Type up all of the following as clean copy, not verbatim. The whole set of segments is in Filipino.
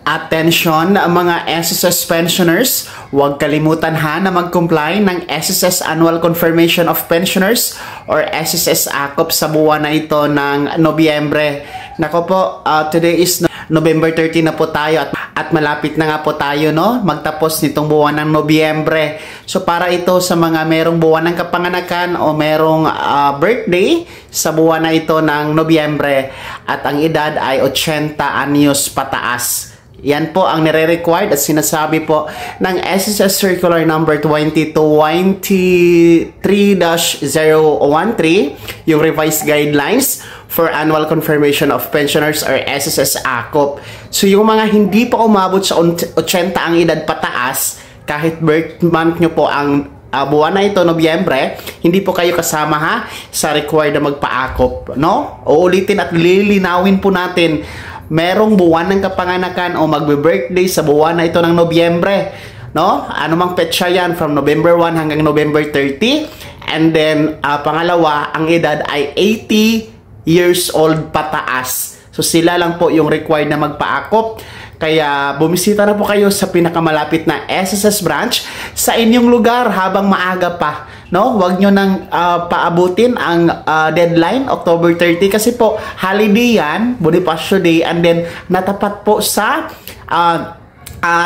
Attention mga SSS pensioners, huwag kalimutan ha na mag-comply ng SSS Annual Confirmation of Pensioners or SSS AKOP sa buwan na ito ng Nobyembre. Nako po, today is November 30 na po tayo at malapit na nga po tayo magtapos nitong buwan ng Nobyembre. So para ito sa mga merong buwan ng kapanganakan o merong birthday sa buwan na ito ng Nobyembre at ang edad ay 80 anyos pataas. Yan po ang nire-required at sinasabi po ng SSS Circular Number 2023-013, yung revised guidelines for annual confirmation of pensioners or SSS AKOP. So yung mga hindi pa umabot sa 80 ang edad pataas, kahit birth month nyo po ang buwan na ito, Nobyembre, hindi po kayo kasama ha sa required na magpa-AKOP, Uulitin at lilinawin po natin, merong buwan ng kapanganakan o magbe-birthday sa buwan na ito ng Nobyembre, Ano mang petsa yan from November 1 hanggang November 30. And then pangalawa, ang edad ay 80 years old pataas. So sila lang po yung required na magpa-AKOP. Kaya bumisita na po kayo sa pinakamalapit na SSS branch sa inyong lugar habang maaga pa. Huwag nyo nang paabutin ang deadline, October 30, kasi po holiday yan, Bonifacio Day, and then natapat po sa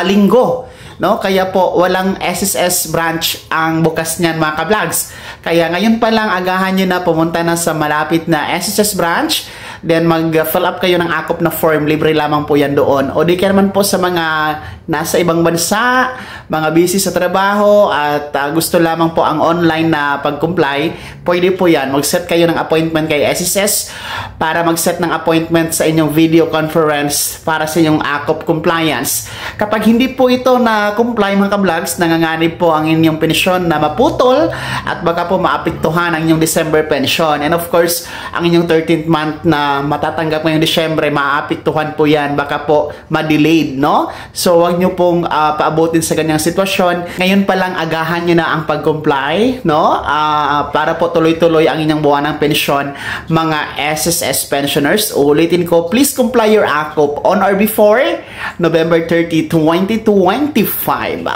linggo. Kaya po walang SSS branch ang bukas niyan mga ka-vlogs. Kaya ngayon pa lang agahan nyo na pumunta na sa malapit na SSS branch. Then mag-fill up kayo ng AKOP na form. Libre lamang po yan doon. O di kaya naman po sa mga nasa ibang bansa, mga busy sa trabaho at gusto lamang po ang online na pag-comply, pwede po yan. Mag-set kayo ng appointment kay SSS para mag-set ng appointment sa inyong video conference para sa inyong AKOP compliance. Kapag hindi po ito na comply mga ka-vlogs, nanganganib po ang inyong pensyon na maputol at baka po maapektuhan ang inyong December pension. And of course, ang inyong 13th month na matatanggap ngayong Disyembre, maapektuhan po yan, baka po ma-delayed, So, wag nyo pong paabutin sa ganyang sitwasyon. Ngayon pa lang, agahan nyo na ang pag-comply, para po tuloy-tuloy ang inyong buwan ng pensyon, mga SSS pensioners. Ulitin ko, please comply your AKOP on or before November 30, 2025.